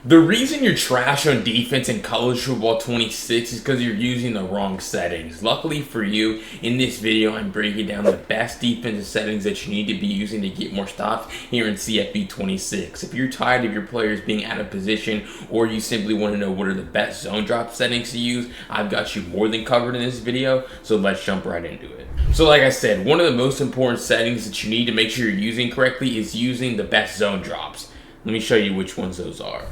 The reason you're trash on defense in college football 26 is because you're using the wrong settings. Luckily for you, in this video, I'm breaking down the best defensive settings that you need to be using to get more stops here in CFB 26. If you're tired of your players being out of position, or you simply want to know what are the best zone drop settings to use, I've got you more than covered in this video, so let's jump right into it. So like I said, one of the most important settings that you need to make sure you're using correctly is using the best zone drops. Let me show you which ones those are.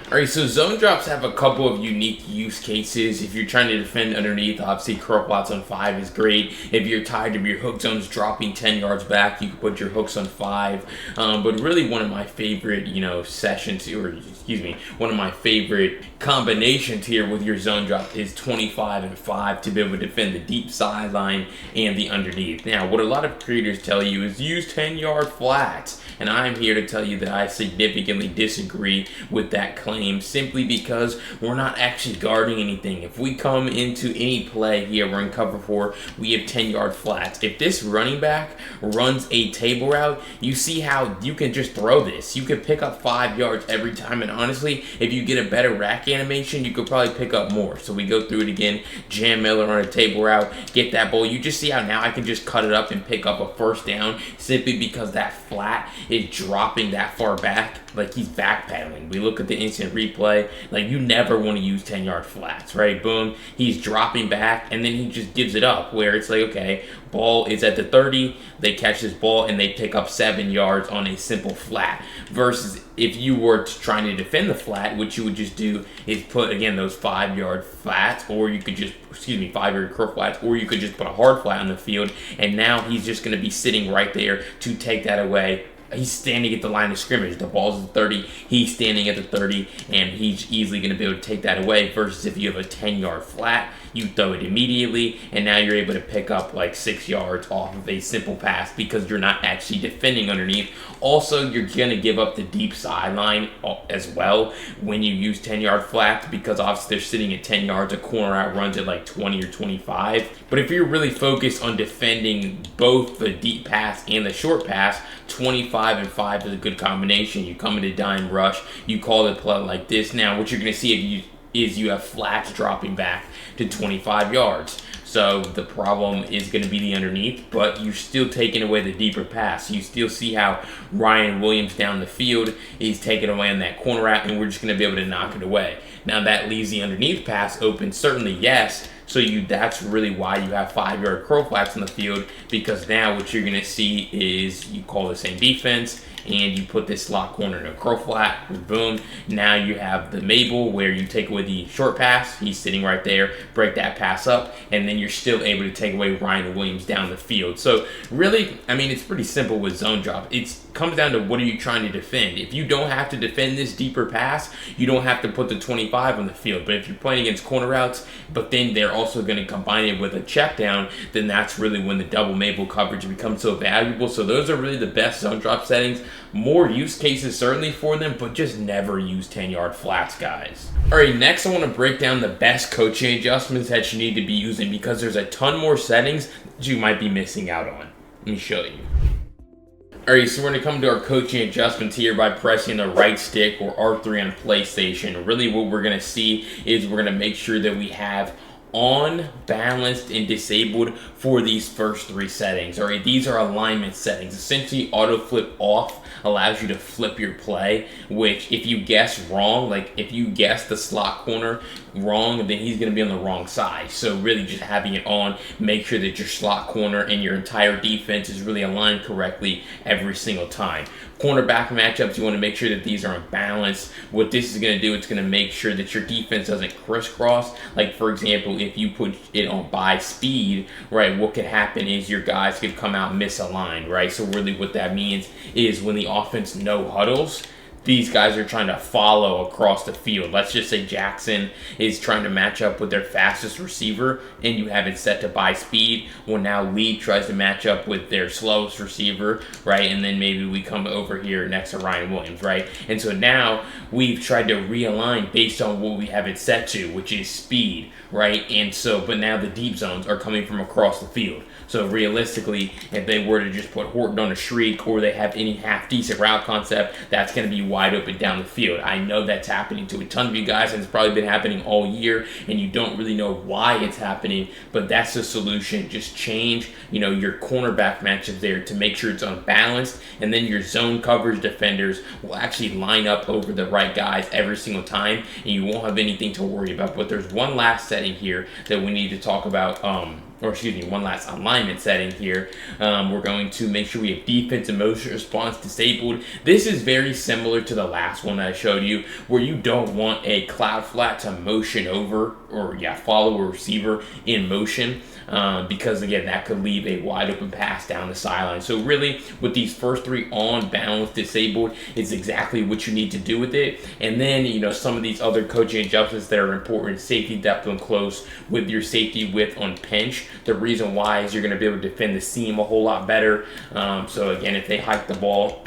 Alright, so zone drops have a couple of unique use cases. If you're trying to defend underneath, obviously curl plots on 5 is great. If you're tired of your hook zones dropping 10 yards back, you can put your hooks on 5. But really one of my favorite, sessions, or excuse me, one of my favorite combinations here with your zone drop is 25 and 5 to be able to defend the deep sideline and the underneath. Now, what a lot of creators tell you is use 10-yard flats, and I'm here to tell you that I significantly disagree with that claim, simply because we're not actually guarding anything. If we come into any play here, we're in cover 4, we have 10-yard flats. If this running back runs a table route, you see how you can just throw this. You can pick up 5 yards every time, and honestly, if you get a better rack animation, you could probably pick up more. So we go through it again, Jam Miller on a table route, get that ball. You just see how now I can just cut it up and pick up a first down simply because that flat is dropping that far back, like he's backpedaling. We look at the instant replay, like you never want to use 10-yard flats, right? Boom, he's dropping back and then he just gives it up, where it's like, okay, ball is at the 30, they catch this ball and they pick up 7 yards on a simple flat. Versus if you were trying to defend the flat, what you would just do is put, again, those 5-yard flats, or you could just, 5-yard curl flats, or you could just put a hard flat on the field, and now he's just going to be sitting right there to take that away. He's standing at the line of scrimmage. The ball's at the 30. He's standing at the 30, and he's easily going to be able to take that away. Versus if you have a 10-yard flat, you throw it immediately, and now you're able to pick up like 6 yards off of a simple pass because you're not actually defending underneath. Also, you're going to give up the deep sideline as well when you use 10-yard flats, because obviously they're sitting at 10 yards. A corner out runs at like 20 or 25. But if you're really focused on defending both the deep pass and the short pass, 25 and 5 is a good combination. You come into dime rush, you call the play like this. Now, what you're going to see if you have flats dropping back to 25 yards. So the problem is going to be the underneath, but you're still taking away the deeper pass. You still see how Ryan Williams down the field is taking away on that corner route, and we're just going to be able to knock it away. Now that leaves the underneath pass open, certainly yes. So that's really why you have 5-yard curl flats in the field, because now what you're going to see is you call the same defense and you put this slot corner in a curl flat, boom. Now you have the Mabel where you take away the short pass, he's sitting right there, break that pass up, and then you're still able to take away Ryan Williams down the field. So really, I mean, it's pretty simple with zone drop. It comes down to what are you trying to defend. If you don't have to defend this deeper pass, you don't have to put the 25 on the field. But if you're playing against corner routes, but then they're also going to combine it with a check down, then that's really when the double Mabel coverage becomes so valuable. So those are really the best zone drop settings. More use cases certainly for them, but just never use 10-yard flats, guys. Alright, next I want to break down the best coaching adjustments that you need to be using, because there's a ton more settings that you might be missing out on. Let me show you. Alright, so we're going to come to our coaching adjustments here by pressing the right stick, or R3 on PlayStation. Really what we're going to see is we're going to make sure that we have on, balanced, and disabled for these first 3 settings. Alright, these are alignment settings. Essentially, auto flip off allows you to flip your play, which if you guess wrong, like if you guess the slot corner wrong, then he's going to be on the wrong side. So really just having it on, make sure that your slot corner and your entire defense is really aligned correctly every single time. Cornerback matchups, you want to make sure that these are in balance. What this is going to do, it's going to make sure that your defense doesn't crisscross. Like for example, if you put it on by speed, right, what could happen is your guys could come out misaligned, right? So really what that means is when the offense no huddles, these guys are trying to follow across the field. Let's just say Jackson is trying to match up with their fastest receiver and you have it set to by speed. Well, now Lee tries to match up with their slowest receiver, right? And then maybe we come over here next to Ryan Williams, right? And so now we've tried to realign based on what we have it set to, which is speed, right? And so, but now the deep zones are coming from across the field. So realistically, if they were to just put Horton on a streak, or they have any half-decent route concept, that's going to be wide open down the field. I know that's happening to a ton of you guys, and it's probably been happening all year, and you don't really know why it's happening, but that's the solution. Just change, your cornerback matchup there to make sure it's unbalanced, and then your zone coverage defenders will actually line up over the right guys every single time, and you won't have anything to worry about. But there's one last setting here that we need to talk about, one last alignment setting here. We're going to make sure we have defensive motion response disabled. This is very similar to the last one that I showed you, where you don't want a cloud flat to motion over or follow a receiver in motion. Because again, that could leave a wide open pass down the sideline. So really, with these first three on balance disabled, it's exactly what you need to do with it. And then, some of these other coaching adjustments that are important: safety depth on close with your safety width on pinch. The reason why is you're going to be able to defend the seam a whole lot better. So again, if they hike the ball,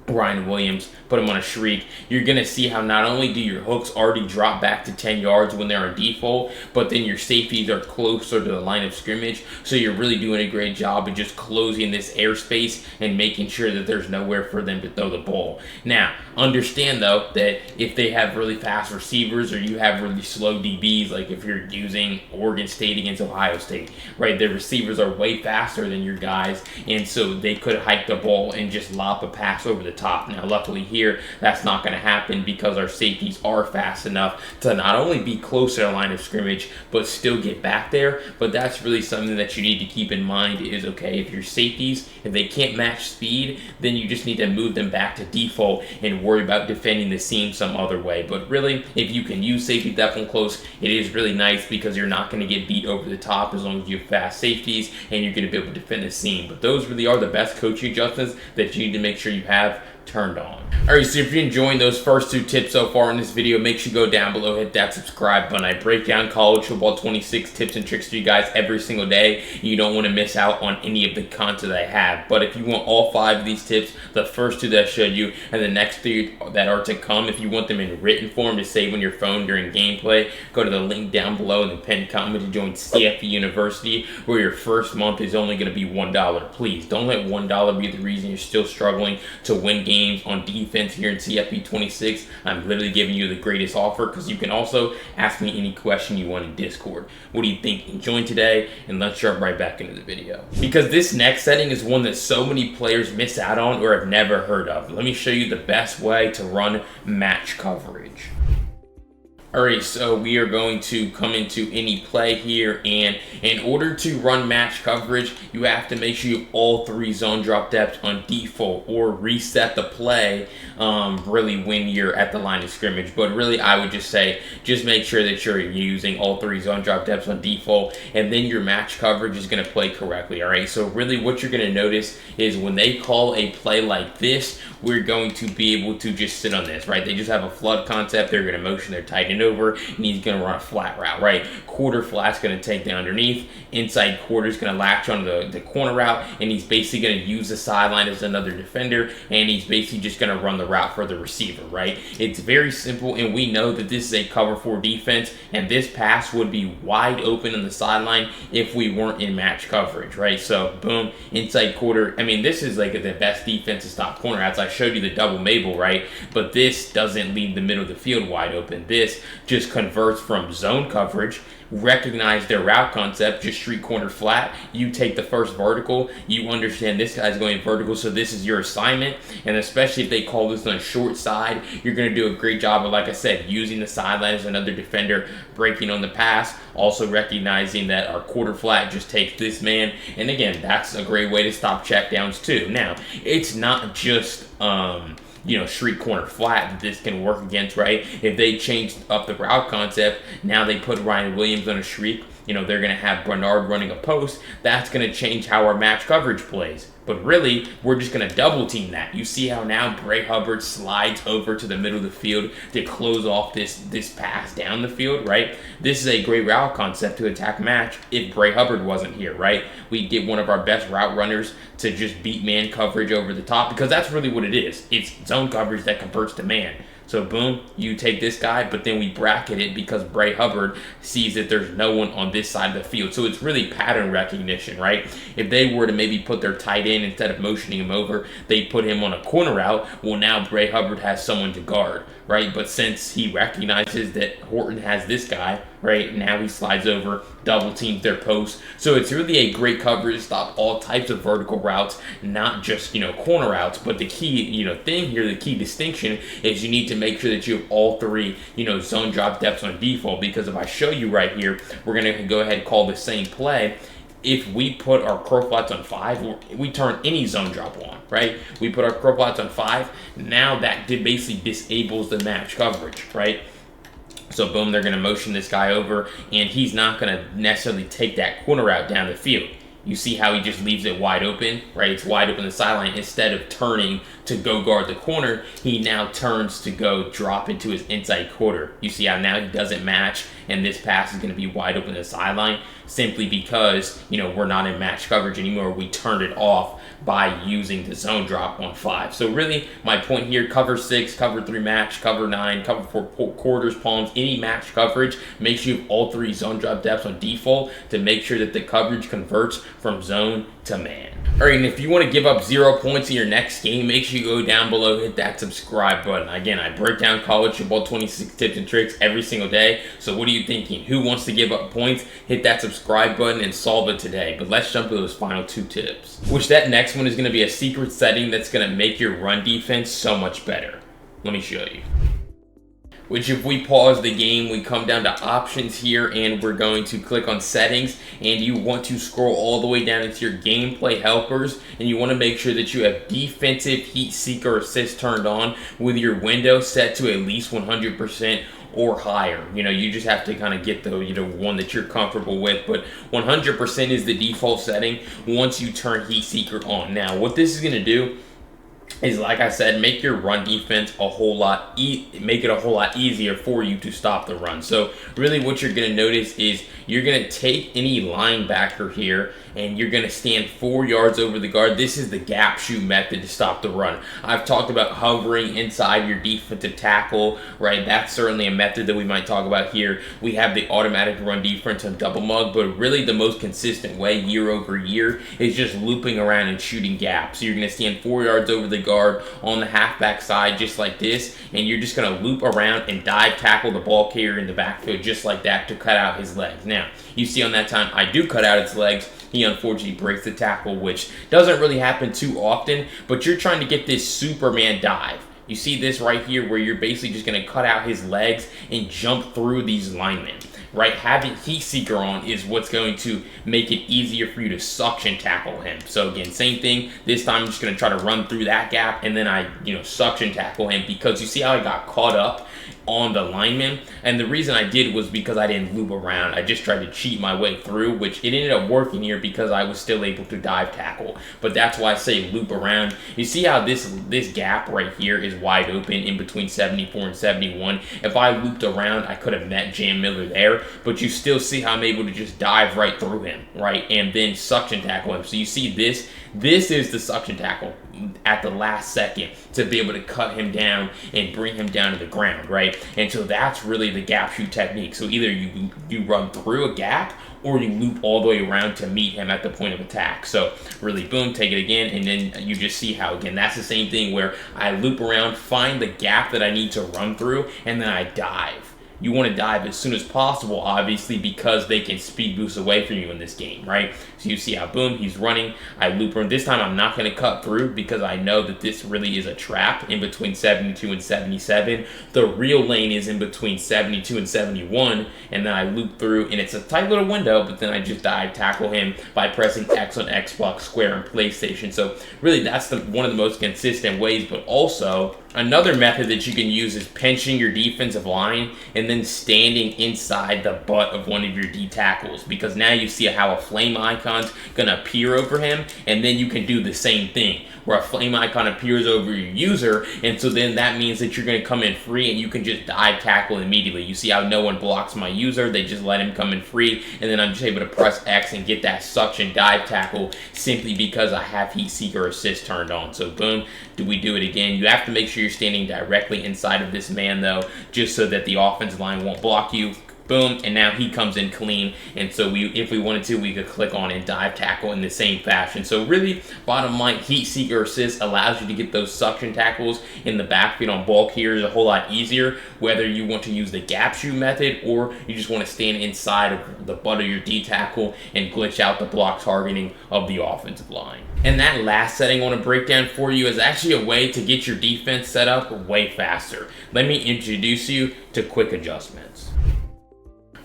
Ryan Williams, put him on a shriek, you're going to see how not only do your hooks already drop back to 10 yards when they're on default, but then your safeties are closer to the line of scrimmage. So you're really doing a great job of just closing this airspace and making sure that there's nowhere for them to throw the ball. Now, understand though that if they have really fast receivers or you have really slow DBs, like if you're using Oregon State against Ohio State, right, the receivers are way faster than your guys, and so they could hike the ball and just lop a pass over the top. Now, luckily here, that's not going to happen because our safeties are fast enough to not only be close to the line of scrimmage, but still get back there. But that's really something that you need to keep in mind is, okay, if your safeties, if they can't match speed, then you just need to move them back to default and worry about defending the seam some other way. But really, if you can use safety depth on close, it is really nice because you're not going to get beat over the top as long as you have fast safeties and you're going to be able to defend the seam. But those really are the best coaching adjustments that you need to make sure you have turned on. Alright, so if you're enjoying those first two tips so far in this video, make sure you go down below, hit that subscribe button. I break down college football 26 tips and tricks for you guys every single day. You don't want to miss out on any of the content I have. But if you want all 5 of these tips, the first 2 that I showed you and the next 3 that are to come, if you want them in written form to save on your phone during gameplay, go to the link down below in the pinned comment to join CFP University, where your first month is only going to be $1. Please don't let $1 be the reason you're still struggling to win games on defense here in CFP 26. I'm literally giving you the greatest offer because you can also ask me any question you want in Discord. What do you think? Join today, and let's jump right back into the video. Because this next setting is one that so many players miss out on or have never heard of. Let me show you the best way to run match coverage. Alright, so we are going to come into any play here, and in order to run match coverage, you have to make sure you have all 3 zone drop depths on default or reset the play really when you're at the line of scrimmage. But really, I would just say, just make sure that you're using all 3 zone drop depths on default, and then your match coverage is going to play correctly. Alright, so really what you're going to notice is when they call a play like this, we're going to be able to just sit on this, right? They just have a flood concept. They're going to motion their tight end over, and he's going to run a flat route, right? Quarter flat's going to take the underneath. Inside quarter is going to latch onto the corner route, and he's basically going to use the sideline as another defender, and he's basically just going to run the route for the receiver, right? It's very simple, and we know that this is a cover 4 defense, and this pass would be wide open on the sideline if we weren't in match coverage, right? So, boom, inside quarter. I mean, this is like the best defense to stop corner routes. I showed you the double Mabel, right? But this doesn't leave the middle of the field wide open. This just converts from zone coverage, recognize their route concept, just street corner flat. You take the first vertical, you understand this guy's going vertical, so this is your assignment. And especially if they call this on a short side, you're going to do a great job of, like I said, using the sideline as another defender, breaking on the pass, also recognizing that our quarter flat just takes this man. And again, that's a great way to stop checkdowns too. Now, it's not just street corner flat that this can work against, right? If they change up the route concept, now they put Ryan Williams on a shriek, they're going to have Bernard running a post. That's going to change how our match coverage plays. But really, we're just going to double team that. You see how now Bray Hubbard slides over to the middle of the field to close off this pass down the field, right? This is a great route concept to attack match if Bray Hubbard wasn't here, right? We get one of our best route runners to just beat man coverage over the top, because that's really what it is. It's zone coverage that converts to man. So boom, you take this guy, but then we bracket it because Bray Hubbard sees that there's no one on this side of the field. So it's really pattern recognition, right? If they were to maybe put their tight end, instead of motioning him over, they put him on a corner route, well, now Bray Hubbard has someone to guard, right? But since he recognizes that Horton has this guy, right, now he slides over, double teams their post. So it's really a great coverage to stop all types of vertical routes, not just, corner routes. But the key, thing here, the key distinction is you need to make sure that you have all three, zone drop depths on default. Because if I show you right here, we're going to go ahead and call the same play. If we put our curl flats on 5, we turn any zone drop on, right? We put our curl flats on 5. Now that basically disables the match coverage, right? So boom, they're going to motion this guy over, and he's not going to necessarily take that corner route down the field. You see how he just leaves it wide open, right? It's wide open the sideline. Instead of turning to go guard the corner, he now turns to go drop into his inside quarter. You see how now he doesn't match, and this pass is going to be wide open the sideline simply because, we're not in match coverage anymore. We turned it off by using the zone drop on 5. So really, my point here, cover 6, cover 3 match, cover 9, cover 4 quarters, palms, any match coverage, make sure you have all 3 zone drop depths on default to make sure that the coverage converts from zone to man. All right, and if you want to give up 0 points in your next game, make sure you go down below, hit that subscribe button. Again, I break down college football 26 tips and tricks every single day. So what are you thinking? Who wants to give up points? Hit that subscribe button and solve it today. But let's jump to those final 2 tips. Which that next one is going to be a secret setting that's going to make your run defense so much better. Let me show you. Which if we pause the game, we come down to options here, and we're going to click on settings, and you want to scroll all the way down into your gameplay helpers, and you want to make sure that you have defensive heat seeker assist turned on with your window set to at least 100% or higher. You just have to kind of get the one that you're comfortable with, but 100% is the default setting once you turn heat seeker on. Now what this is going to do is, like I said, make your run defense a whole lot easier for you to stop the run. So really what you're going to notice is you're going to take any linebacker here and you're going to stand 4 yards over the guard. This is the gap shoot method to stop the run. I've talked about hovering inside your defensive tackle, right? That's certainly a method that we might talk about here. We have the automatic run defense on double mug, but really the most consistent way year over year is just looping around and shooting gaps. So you're going to stand 4 yards over the guard on the halfback side just like this, and you're just going to loop around and dive tackle the ball carrier in the backfield just like that to cut out his legs. Now, you see on that time I do cut out his legs. He unfortunately breaks the tackle, which doesn't really happen too often, but you're trying to get this Superman dive. You see this right here where you're basically just going to cut out his legs and jump through these linemen, right? Having heat seeker on is what's going to make it easier for you to suction tackle him. So again, same thing. This time I'm just going to try to run through that gap, and then I, suction tackle him, because you see how I got caught up on the lineman, and the reason I did was because I didn't loop around. I just tried to cheat my way through, which it ended up working here because I was still able to dive tackle. But that's why I say loop around. You see how this gap right here is wide open in between 74 and 71. If I looped around, I could have met Jam Miller there, but you still see how I'm able to just dive right through him, right, and then suction tackle him. So you see this is the suction tackle at the last second to be able to cut him down and bring him down to the ground, right? And so that's really the gap shoot technique. So either you run through a gap or you loop all the way around to meet him at the point of attack. So really, boom, take it again, and then you just see how, again, that's the same thing where I loop around, find the gap that I need to run through, and then I dive. You want to dive as soon as possible, obviously, because they can speed boost away from you in this game, right? So you see how, boom, he's running. I loop around. This time I'm not going to cut through because I know that this really is a trap in between 72 and 77. The real lane is in between 72 and 71, and then I loop through, and it's a tight little window, but then I just dive tackle him by pressing X on Xbox, Square on PlayStation. So really, that's one of the most consistent ways, but also another method that you can use is pinching your defensive line and and then standing inside the butt of one of your D tackles, because now you see how a flame icon's gonna appear over him, and then you can do the same thing where a flame icon appears over your user, and so then that means that you're going to come in free and you can just dive tackle immediately. You see how no one blocks my user, they just let him come in free, and then I'm just able to press X and get that suction dive tackle simply because I have Heat Seeker Assist turned on. So boom, we do it again. You have to make sure you're standing directly inside of this man though, just so that the offensive line won't block you. Boom, and now he comes in clean, and so if we wanted to, we could click on and dive tackle in the same fashion. So really, bottom line, Heat Seeker Assist allows you to get those suction tackles in the backfield on ball carriers a whole lot easier, whether you want to use the gap shoot method or you just want to stand inside of the butt of your D tackle and glitch out the block targeting of the offensive line. And that last setting I want to break down for you is actually a way to get your defense set up way faster. Let me introduce you to quick adjustments.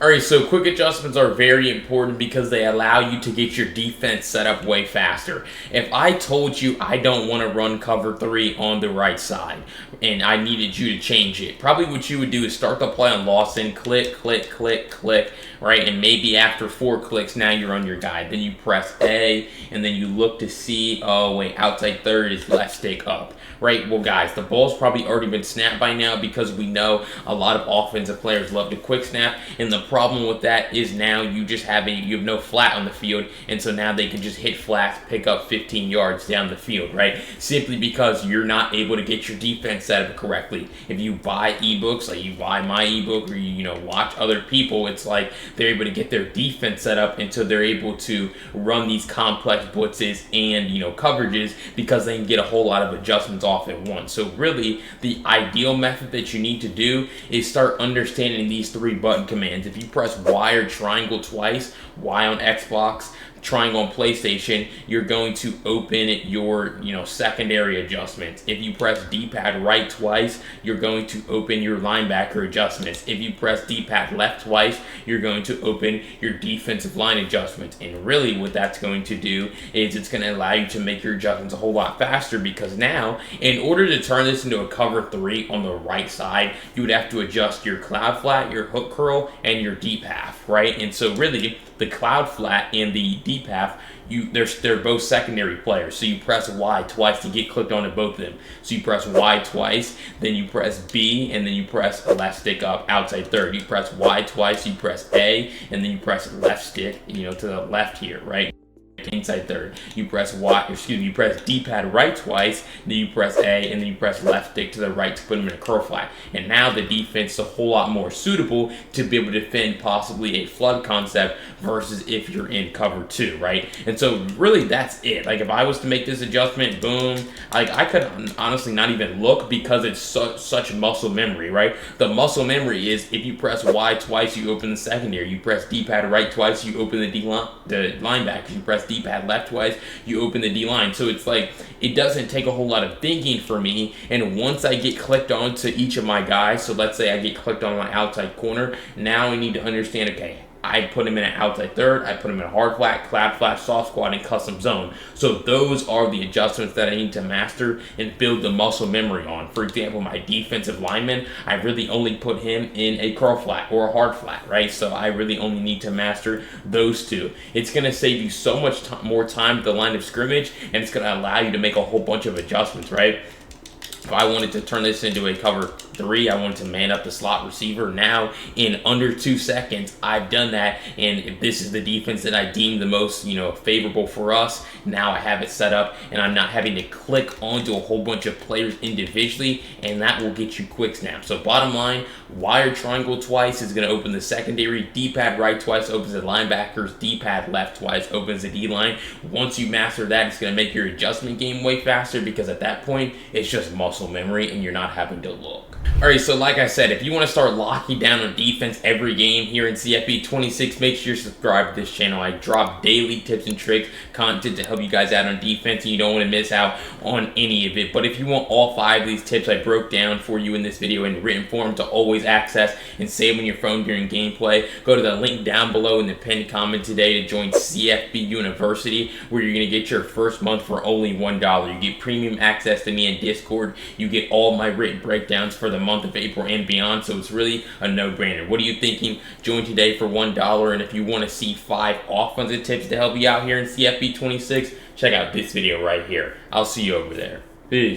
Alright, so quick adjustments are very important because they allow you to get your defense set up way faster. If I told you I don't want to run cover 3 on the right side and I needed you to change it, probably what you would do is start the play on Lawson, click, click, click, click, right? And maybe after 4 clicks, now you're on your guy. Then you press A, and then you look to see, oh wait, outside third is left stick up, right? Well guys, the ball's probably already been snapped by now because we know a lot of offensive players love to quick snap, and the problem with that is now you have no flat on the field, and so now they can just hit flats, pick up 15 yards down the field, right? Simply because you're not able to get your defense set up correctly. If you buy ebooks, like you buy my ebook, or you watch other people, it's like they're able to get their defense set up until they're able to run these complex blitzes and coverages because they can get a whole lot of adjustments off at once. So really, the ideal method that you need to do is start understanding these 3 button commands. If you press Y or triangle twice, Y on Xbox, triangle on PlayStation, you're going to open your secondary adjustments. If you press D-pad right twice, you're going to open your linebacker adjustments. If you press D-pad left twice, you're going to open your defensive line adjustments. And really what that's going to do is it's going to allow you to make your adjustments a whole lot faster, because now in order to turn this into a cover 3 on the right side, you would have to adjust your cloud flat, your hook curl, and your deep half, right? And so really the cloud flat and the deep half, they're both secondary players. So you press Y twice to get clicked onto both of them. So you press Y twice, then you press B, and then you press left stick up outside third. You press Y twice, you press A, and then you press left stick, to the left here, right? Inside third. You press you press D-pad right twice, then you press A, and then you press left stick to the right to put them in a curl flat. And now the defense is a whole lot more suitable to be able to defend possibly a flood concept versus if you're in cover 2, right? And so really that's it. Like if I was to make this adjustment, boom, I could honestly not even look because it's such muscle memory, right? The muscle memory is if you press Y twice, you open the secondary. You press D-pad right twice, you open the linebackers. You press D-pad left twice, you open the D-line. So it's like, it doesn't take a whole lot of thinking for me, and once I get clicked on to each of my guys, so let's say I get clicked on my outside corner, now I need to understand, okay, I put him in an outside third, I put him in a hard flat, clap flat, soft squat, and custom zone. So those are the adjustments that I need to master and build the muscle memory on. For example, my defensive lineman, I really only put him in a curl flat or a hard flat, right? So I really only need to master those 2. It's going to save you so much more time at the line of scrimmage, and it's going to allow you to make a whole bunch of adjustments, right? If I wanted to turn this into a cover 3, I wanted to man up the slot receiver. Now, in under 2 seconds, I've done that, and if this is the defense that I deem the most, favorable for us, now I have it set up, and I'm not having to click onto a whole bunch of players individually, and that will get you quick snaps. So bottom line, Y or triangle twice is going to open the secondary, D-pad right twice opens the linebackers, D-pad left twice opens the D-line. Once you master that, it's going to make your adjustment game way faster, because at that point, it's just muscle memory and you're not having to look. Alright, so like I said, if you want to start locking down on defense every game here in CFB 26, make sure you're subscribed to this channel. I drop daily tips and tricks, content to help you guys out on defense, and you don't want to miss out on any of it. But if you want all 5 of these tips I broke down for you in this video in written form to always access and save on your phone during gameplay, go to the link down below in the pinned comment today to join CFB University, where you're going to get your first month for only $1. You get premium access to me in Discord, you get all my written breakdowns for the the month of April and beyond, so it's really a no-brainer. What are you thinking? Join today for $1, and if you want to see 5 offensive tips to help you out here in CFB 26, check out this video right here. I'll see you over there. Peace.